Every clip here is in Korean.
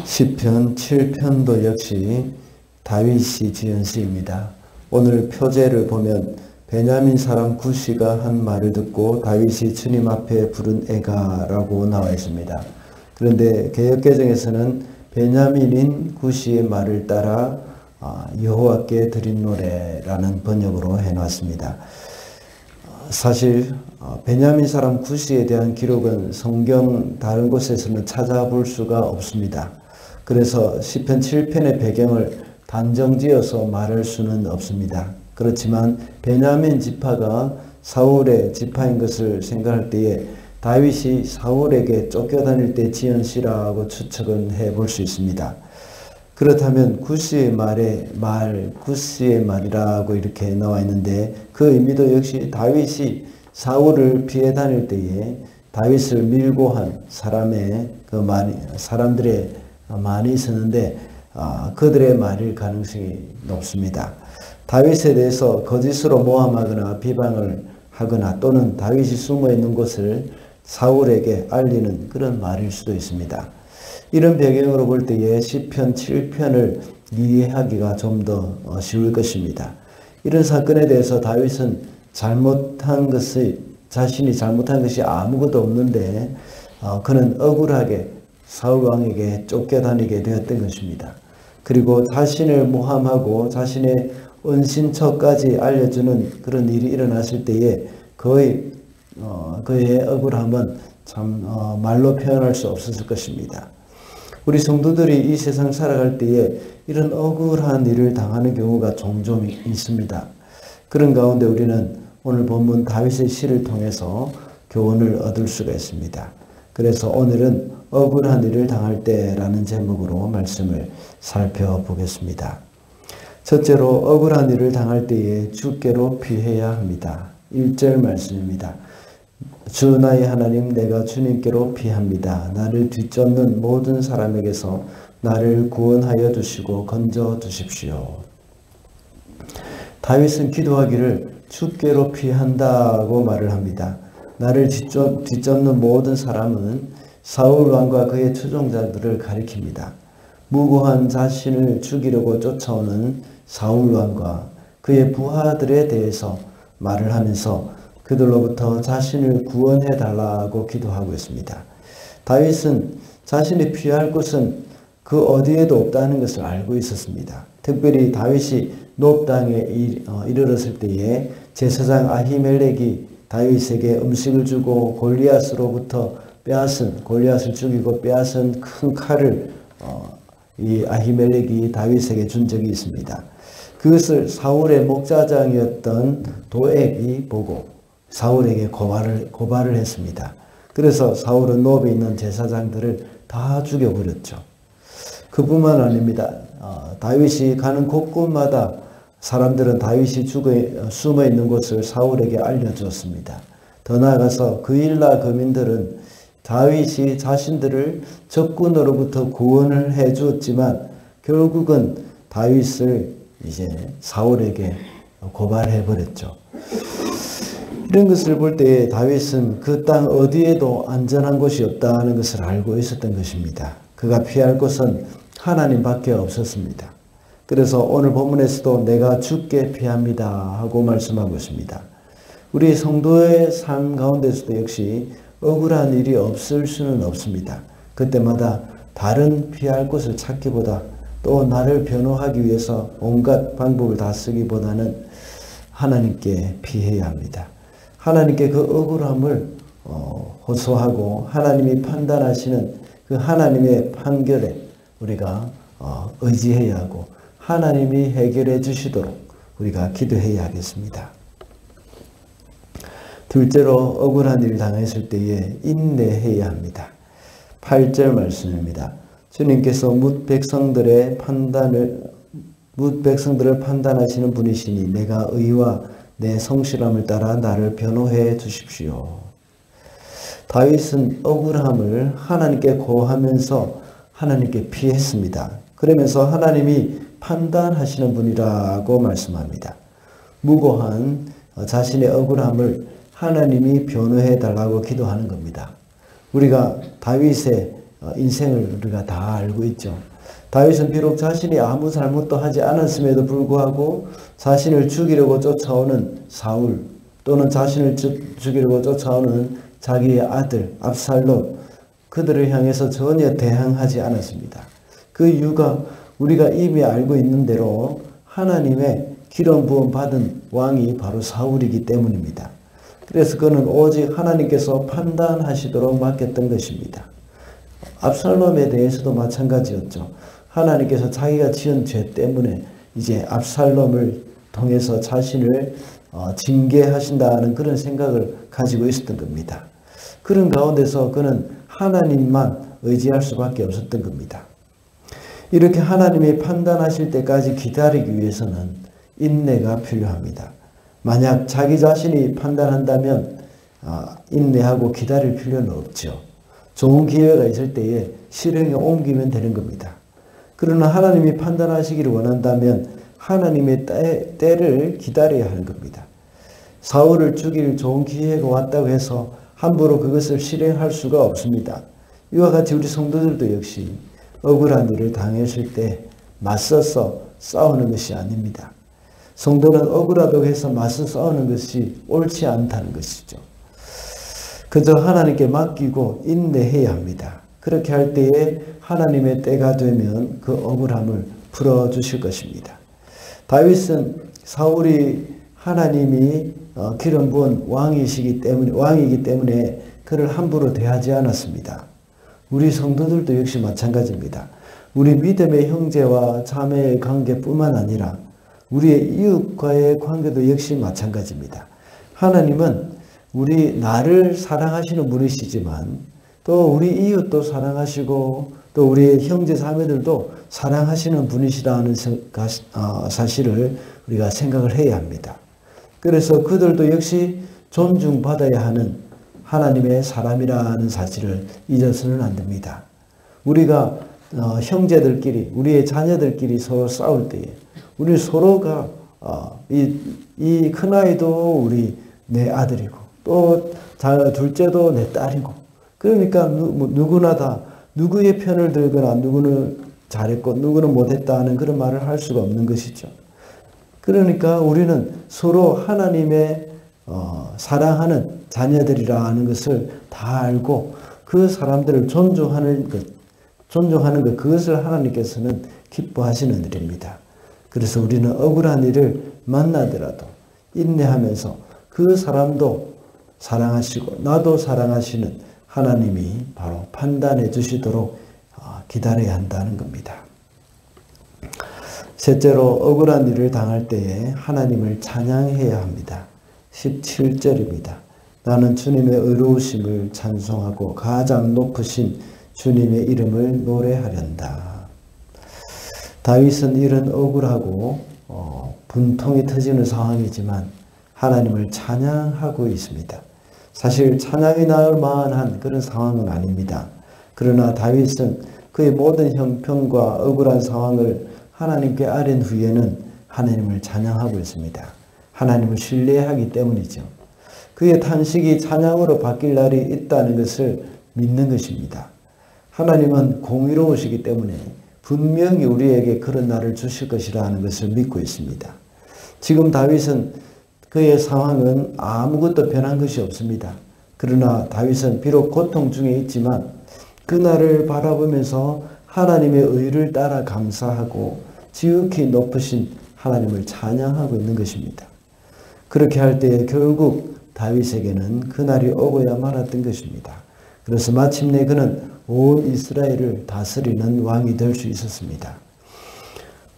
시편 7편도 역시 다윗이 지은 시입니다. 오늘 표제를 보면 베냐민 사람 구시가 한 말을 듣고 다윗이 주님 앞에 부른 애가라고 나와 있습니다. 그런데 개역개정에서는 베냐민인 구시의 말을 따라 여호와께 드린 노래라는 번역으로 해놨습니다. 사실 베냐민 사람 구시에 대한 기록은 성경 다른 곳에서는 찾아볼 수가 없습니다. 그래서 시편 7편의 배경을 단정지어서 말할 수는 없습니다. 그렇지만 베냐민 지파가 사울의 지파인 것을 생각할 때에 다윗이 사울에게 쫓겨다닐 때 지은 시라고 추측은 해볼 수 있습니다. 그렇다면 구시의 구시의 말이라고 이렇게 나와 있는데 그 의미도 역시 다윗이 사울을 피해 다닐 때에 다윗을 밀고 한 사람들의 말이 있었는데 그들의 말일 가능성이 높습니다. 다윗에 대해서 거짓으로 모함하거나 비방을 하거나 또는 다윗이 숨어 있는 곳을 사울에게 알리는 그런 말일 수도 있습니다. 이런 배경으로 볼 때에 시편 7편을 이해하기가 좀 더 쉬울 것입니다. 이런 사건에 대해서 다윗은 자신이 잘못한 것이 아무것도 없는데 그는 억울하게 사울 왕에게 쫓겨다니게 되었던 것입니다. 그리고 자신을 모함하고 자신의 은신처까지 알려주는 그런 일이 일어났을 때에 그의 억울함은 참 말로 표현할 수 없었을 것입니다. 우리 성도들이 이 세상 살아갈 때에 이런 억울한 일을 당하는 경우가 종종 있습니다. 그런 가운데 우리는 오늘 본문 다윗의 시를 통해서 교훈을 얻을 수가 있습니다. 그래서 오늘은 억울한 일을 당할 때라는 제목으로 말씀을 살펴보겠습니다. 첫째로 억울한 일을 당할 때에 주께로 피해야 합니다. 1절 말씀입니다. 주 나의 하나님 내가 주님께로 피합니다. 나를 뒤쫓는 모든 사람에게서 나를 구원하여 주시고 건져 주십시오. 다윗은 기도하기를 주께로 피한다고 말을 합니다. 나를 뒤쫓는 모든 사람은 사울 왕과 그의 추종자들을 가리킵니다. 무고한 자신을 죽이려고 쫓아오는 사울 왕과 그의 부하들에 대해서 말을 하면서 그들로부터 자신을 구원해 달라고 기도하고 있습니다. 다윗은 자신이 피할 곳은 그 어디에도 없다는 것을 알고 있었습니다. 특별히 다윗이 노브 땅에 이르렀을 때에 제사장 아히멜렉이 다윗에게 음식을 주고 골리앗을 죽이고 빼앗은 큰 칼을 이 아히멜렉이 다윗에게 준 적이 있습니다. 그것을 사울의 목자장이었던 도액이 보고 사울에게 고발을 했습니다. 그래서 사울은 노브에 있는 제사장들을 다 죽여버렸죠. 그뿐만 아닙니다. 다윗이 가는 곳곳마다 사람들은 다윗이 숨어 있는 곳을 사울에게 알려주었습니다. 더 나아가서 그일라 거민들은 다윗이 자신들을 적군으로부터 구원을 해 주었지만 결국은 다윗을 이제 사울에게 고발해 버렸죠. 이런 것을 볼 때 다윗은 그 땅 어디에도 안전한 곳이 없다는 것을 알고 있었던 것입니다. 그가 피할 곳은 하나님밖에 없었습니다. 그래서 오늘 본문에서도 내가 주께 피합니다 하고 말씀하고 있습니다. 우리 성도의 삶 가운데서도 역시 억울한 일이 없을 수는 없습니다. 그때마다 다른 피할 곳을 찾기보다 또 나를 변호하기 위해서 온갖 방법을 다 쓰기보다는 하나님께 피해야 합니다. 하나님께 그 억울함을 호소하고 하나님이 판단하시는 그 하나님의 판결에 우리가 의지해야 하고 하나님이 해결해 주시도록 우리가 기도해야 하겠습니다. 둘째로 억울한 일을 당했을 때에 인내해야 합니다. 8절 말씀입니다. 주님께서 뭇 백성들을 판단하시는 분이시니 내가 의와 내 성실함을 따라 나를 변호해 주십시오. 다윗은 억울함을 하나님께 고하면서 하나님께 피했습니다. 그러면서 하나님이 판단하시는 분이라고 말씀합니다. 무고한 자신의 억울함을 하나님이 변호해 달라고 기도하는 겁니다. 우리가 다윗의 인생을 우리가 다 알고 있죠. 다윗은 비록 자신이 아무 잘못도 하지 않았음에도 불구하고 자신을 죽이려고 쫓아오는 사울 또는 자신을 죽이려고 쫓아오는 자기의 아들 압살롬 그들을 향해서 전혀 대항하지 않았습니다. 그 이유가 우리가 이미 알고 있는 대로 하나님의 기름 부음 받은 왕이 바로 사울이기 때문입니다. 그래서 그는 오직 하나님께서 판단하시도록 맡겼던 것입니다. 압살롬에 대해서도 마찬가지였죠. 하나님께서 자기가 지은 죄 때문에 이제 압살롬을 통해서 자신을 징계하신다는 그런 생각을 가지고 있었던 겁니다. 그런 가운데서 그는 하나님만 의지할 수밖에 없었던 겁니다. 이렇게 하나님이 판단하실 때까지 기다리기 위해서는 인내가 필요합니다. 만약 자기 자신이 판단한다면 인내하고 기다릴 필요는 없죠. 좋은 기회가 있을 때에 실행에 옮기면 되는 겁니다. 그러나 하나님이 판단하시기를 원한다면 하나님의 때를 기다려야 하는 겁니다. 사울을 죽일 좋은 기회가 왔다고 해서 함부로 그것을 실행할 수가 없습니다. 이와 같이 우리 성도들도 역시 억울한 일을 당했을 때 맞서서 싸우는 것이 아닙니다. 성도는 억울하다고 해서 맞서 싸우는 것이 옳지 않다는 것이죠. 그저 하나님께 맡기고 인내해야 합니다. 그렇게 할 때에 하나님의 때가 되면 그 억울함을 풀어주실 것입니다. 다윗은 사울이 하나님이 기름 부은 왕이기 때문에 그를 함부로 대하지 않았습니다. 우리 성도들도 역시 마찬가지입니다. 우리 믿음의 형제와 자매의 관계뿐만 아니라 우리의 이웃과의 관계도 역시 마찬가지입니다. 하나님은 나를 사랑하시는 분이시지만 또 우리 이웃도 사랑하시고 또 우리의 형제 자매들도 사랑하시는 분이시라는 사실을 우리가 생각을 해야 합니다. 그래서 그들도 역시 존중받아야 하는 하나님의 사람이라는 사실을 잊어서는 안 됩니다. 우리가 형제들끼리 우리의 자녀들끼리 서로 싸울 때에 우리 서로가 이 큰아이도 내 아들이고 또 둘째도 내 딸이고 그러니까 누구나 다 누구의 편을 들거나 누구는 잘했고 누구는 못했다 하는 그런 말을 할 수가 없는 것이죠. 그러니까 우리는 서로 하나님의 사랑하는 자녀들이라는 것을 다 알고 그 사람들을 존중하는 것 그것을 하나님께서는 기뻐하시는 일입니다. 그래서 우리는 억울한 일을 만나더라도 인내하면서 그 사람도 사랑하시고 나도 사랑하시는 하나님이 바로 판단해 주시도록 기다려야 한다는 겁니다. 셋째로 억울한 일을 당할 때에 하나님을 찬양해야 합니다. 17절입니다. 나는 주님의 의로우심을 찬송하고 가장 높으신 주님의 이름을 노래하련다. 다윗은 이런 억울하고 분통이 터지는 상황이지만 하나님을 찬양하고 있습니다. 사실 찬양이 나올 만한 그런 상황은 아닙니다. 그러나 다윗은 그의 모든 형편과 억울한 상황을 하나님께 아뢰는 후에는 하나님을 찬양하고 있습니다. 하나님을 신뢰하기 때문이죠. 그의 탄식이 찬양으로 바뀔 날이 있다는 것을 믿는 것입니다. 하나님은 공의로우시기 때문에 분명히 우리에게 그런 날을 주실 것이라는 것을 믿고 있습니다. 지금 다윗은 그의 상황은 아무것도 변한 것이 없습니다. 그러나 다윗은 비록 고통 중에 있지만 그날을 바라보면서 하나님의 의를 따라 감사하고 지극히 높으신 하나님을 찬양하고 있는 것입니다. 그렇게 할 때에 결국 다윗에게는 그날이 오고야 말았던 것입니다. 그래서 마침내 그는 온 이스라엘을 다스리는 왕이 될 수 있었습니다.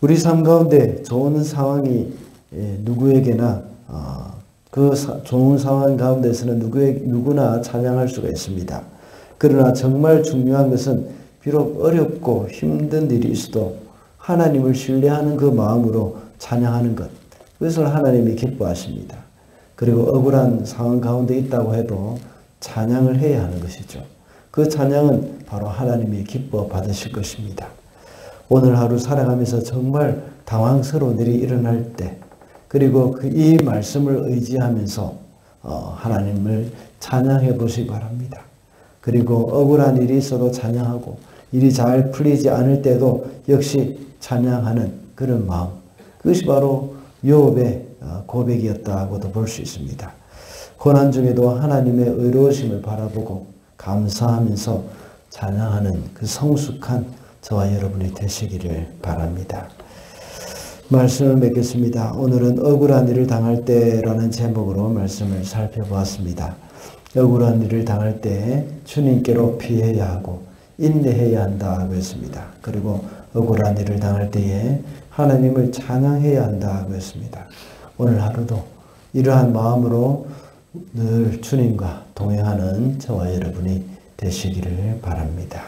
우리 삶 가운데 좋은 상황이 누구에게나 그 좋은 상황 가운데서는 누구나 찬양할 수가 있습니다. 그러나 정말 중요한 것은 비록 어렵고 힘든 일이 있어도 하나님을 신뢰하는 그 마음으로 찬양하는 것, 그것을 하나님이 기뻐하십니다. 그리고 억울한 상황 가운데 있다고 해도 찬양을 해야 하는 것이죠. 그 찬양은 바로 하나님이 기뻐 받으실 것입니다. 오늘 하루 살아가면서 정말 당황스러운 일이 일어날 때 그리고 이 말씀을 의지하면서 하나님을 찬양해 보시기 바랍니다. 그리고 억울한 일이 있어도 찬양하고 일이 잘 풀리지 않을 때도 역시 찬양하는 그런 마음. 그것이 바로 욥의 고백이었다고도 볼 수 있습니다. 고난 중에도 하나님의 의로우심을 바라보고 감사하면서 찬양하는 그 성숙한 저와 여러분이 되시기를 바랍니다. 말씀을 맺겠습니다. 오늘은 억울한 일을 당할 때라는 제목으로 말씀을 살펴보았습니다. 억울한 일을 당할 때 주님께로 피해야 하고 인내해야 한다고 했습니다. 그리고 억울한 일을 당할 때에 하나님을 찬양해야 한다고 했습니다. 오늘 하루도 이러한 마음으로 늘 주님과 동행하는 저와 여러분이 되시기를 바랍니다.